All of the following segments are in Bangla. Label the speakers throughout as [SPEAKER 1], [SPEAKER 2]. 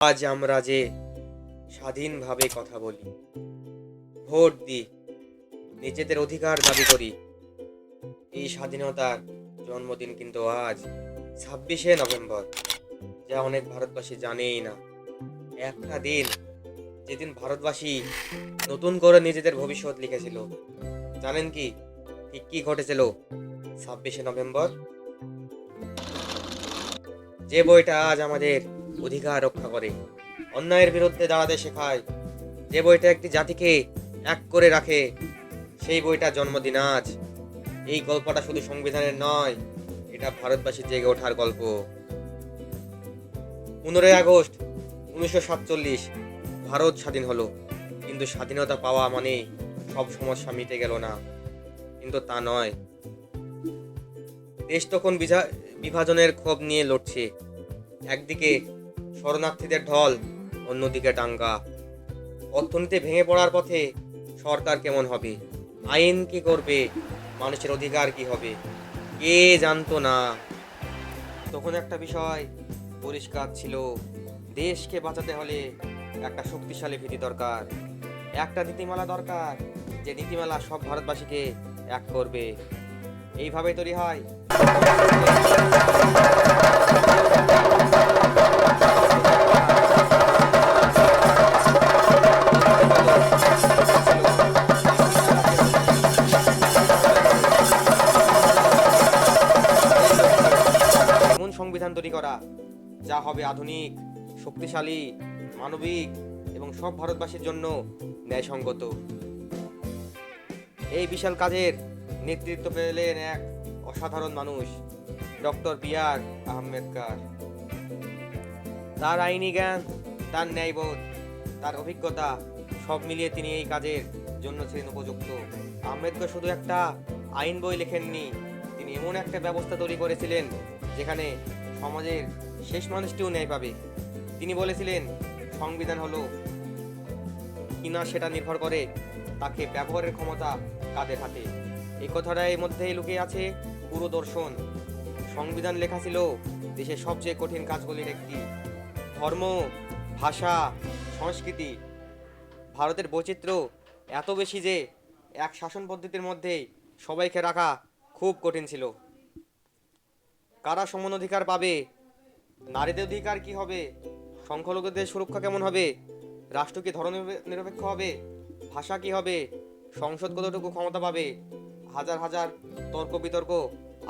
[SPEAKER 1] আজ আমরা যে স্বাধীনভাবে কথা বলি, ভোট দিই, নিজেদের অধিকার দাবি করি, এই স্বাধীনতার জন্মদিন কিন্তু আজ 26শে নভেম্বর, যা অনেক ভারতবাসী জানেই না। একটা দিন যেদিন ভারতবাসী নতুন করে নিজেদের ভবিষ্যৎ লিখেছিল। জানেন কি ঠিক কি ঘটেছিল 26শে নভেম্বর? যে বইটা আজ আমাদের অধিকার রক্ষা করে, অন্যায়ের বিরুদ্ধে দাঁড়াতে শেখায়, যে বইটা একটি জাতিকে এক করে রাখে, সেই বইটার জন্মদিন আজ। এই গল্পটা শুধু সংবিধানের নয়, এটা ভারতবাসীর জেগে ওঠার গল্প। 15ই আগস্ট 1947 ভারত স্বাধীন হলো, কিন্তু স্বাধীনতা পাওয়া মানে সব সমস্যা মিটে গেল না। কিন্তু তা নয়। দেশ তখন বিভাজনের ক্ষোভ নিয়ে লড়ছে। একদিকে শরণার্থীদের ঢল, অন্যদিকে দাঙ্গা। অর্থনীতি ভেঙে পড়ার পথে। সরকার কেমন হবে, আইন কি করবে, মানুষের অধিকার কি হবে, কে জানতো না। তখন একটা বিষয় পরিষ্কার ছিল, দেশকে বাঁচাতে হলে একটা শক্তিশালী ভিত্তি দরকার, একটা নীতিমালা দরকার, যে নীতিমালা সব ভারতবাসীকে এক করবে। এইভাবে তৈরি হয় এমন সংবিধান তৈরি করা যা হবে আধুনিক, শক্তিশালী, মানবিক এবং সব ভারতবাসীর জন্য ন্যায়সঙ্গত। এই বিশাল কাজের নেতৃত্ব পেলেন এক অসাধারণ মানুষ, ডক্টর বি.আর. আম্বেদকর। তার আইনি জ্ঞান, তার ন্যায়বোধ, তার অভিজ্ঞতা সব মিলিয়ে তিনি এই কাজের জন্য ছিলেন উপযুক্ত। আম্বেদকর শুধু একটা আইন বই লেখেননি, তিনি এমন একটা ব্যবস্থা তৈরি করেছিলেন যেখানে সমাজের শেষ মানুষটিও ন্যায় পাবে। তিনি বলেছিলেন, সংবিধান হলো কিনা সেটা নির্ভর করে তাকে ব্যবহারের ক্ষমতা কাদের হাতে। এই কথাটা এর মধ্যেই লুকিয়ে আছে পুরো দর্শন। সংবিধান লেখা ছিল দেশের সবচেয়ে কঠিন কাজগুলির একটি। ধর্ম, ভাষা, সংস্কৃতি, ভারতের বৈচিত্র্য এত বেশি যে এক শাসন পদ্ধতির মধ্যেই সবাইকে রাখা খুব কঠিন ছিল। কারা সমান অধিকার পাবে, নারীদের অধিকার কি হবে, সংখ্যালঘুদের সুরক্ষা কেমন হবে, রাষ্ট্র কি ধর্মনিরপেক্ষ হবে, ভাষা কি হবে, সংসদ কতটুকু ক্ষমতা পাবে, হাজার হাজার তর্ক বিতর্ক,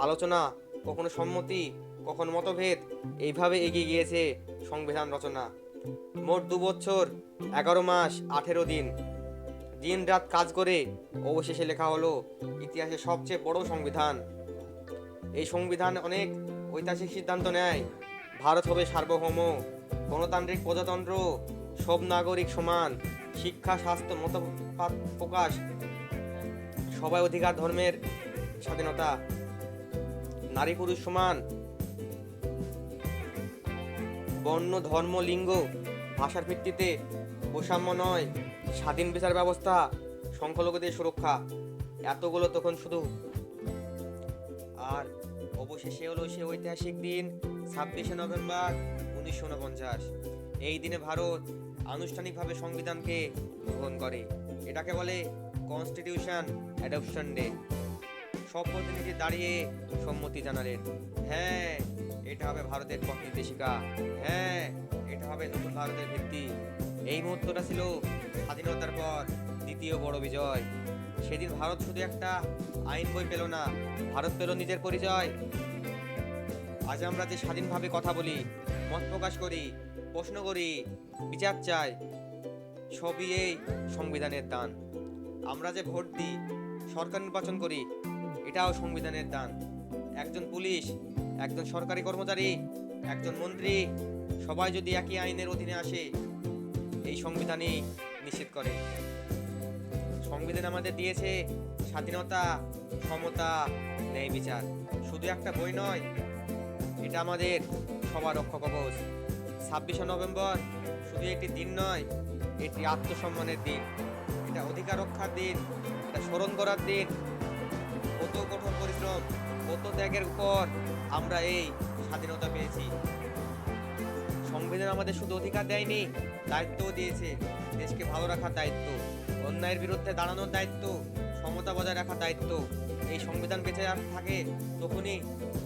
[SPEAKER 1] আলোচনা, কখনো সম্মতি, কখনো মতভেদ, এইভাবে এগিয়ে গিয়েছে সংবিধান রচনা। মোট 2 বছর 11 মাস 18 দিন, দিন রাত কাজ করে অবশেষে লেখা হলো ইতিহাসের সবচেয়ে বড় সংবিধান। এই সংবিধান অনেক ঐতিহাসিক সিদ্ধান্ত নেয়। ভারত হবে সার্বভৌম, গণতান্ত্রিক প্রজাতন্ত্র, সব নাগরিক সমান, শিক্ষা, স্বাস্থ্য, মত প্রকাশ, সবাই অধিকার, ধর্মের স্বাধীনতা, নারী পুরুষ সমান, বর্ণ, ধর্ম, লিঙ্গ, ভাষার ভিত্তিতে বৈষম্য নয়, স্বাধীন বিচার ব্যবস্থা, সংখ্যালঘুদের সুরক্ষা। এতগুলো তখন শুধু। আর অবশেষে হলো সে ঐতিহাসিক দিন 26শে নভেম্বর 1949। এই দিনে ভারত আনুষ্ঠানিকভাবে সংবিধানকে গ্রহণ করে। এটাকে বলে কনস্টিটিউশন অ্যাডপশন ডে। সব প্রতিনিধি দাঁড়িয়ে সম্মতি জানালেন, হ্যাঁ এটা হবে ভারতের পথ নির্দেশিকা, হ্যাঁ এটা হবে নতুন ভারতের ভিত্তি। এই মুহূর্তটা ছিল স্বাধীনতার পর দ্বিতীয় বড় বিজয়। সেদিন ভারত শুধু একটা আইন বই পেল না, ভারত পেল নিজের পরিচয়। আজ আমরা যে স্বাধীনভাবে কথা বলি, মত প্রকাশ করি, প্রশ্ন করি, বিচার চাই, সবই এই সংবিধানের দান। আমরা যে ভোট দিই, সরকার নির্বাচন করি, এটাও সংবিধানের দান। একজন পুলিশ, একজন সরকারি কর্মচারী, একজন মন্ত্রী, সবাই যদি একই আইনের অধীনে আসে, এই সংবিধানই নিশ্চিত করে। সংবিধান আমাদের দিয়েছে স্বাধীনতা, সমতা, ন্যায় বিচার। শুধু একটা বই নয়, এটা আমাদের সবার রক্ষা কবচ। 26শে নভেম্বর শুধু একটি দিন নয়, এটি আত্মসম্মানের দিন, এটা অধিকার রক্ষার দিন, এটা স্মরণ করার দিন কত কঠোর পরিশ্রম, কত ত্যাগের উপর আমরা এই স্বাধীনতা পেয়েছি। সংবিধান সংবিধান আমাদের শুধু অধিকার দেয়নি, দায়িত্বও দিয়েছে। দেশকে ভালো রাখার দায়িত্ব, অন্যায়ের বিরুদ্ধে দাঁড়ানোর দায়িত্ব, সমতা বজায় রাখার দায়িত্ব। এই সংবিধান বেঁচে থাকে তখনই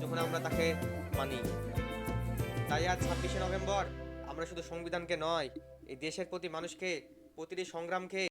[SPEAKER 1] যখন আমরা তাকে মানি। তাই আজ 26শে নভেম্বর আমরা শুধু সংবিধানকে নয়, এই দেশের প্রতি মানুষকে, প্রতিটি সংগ্রামকে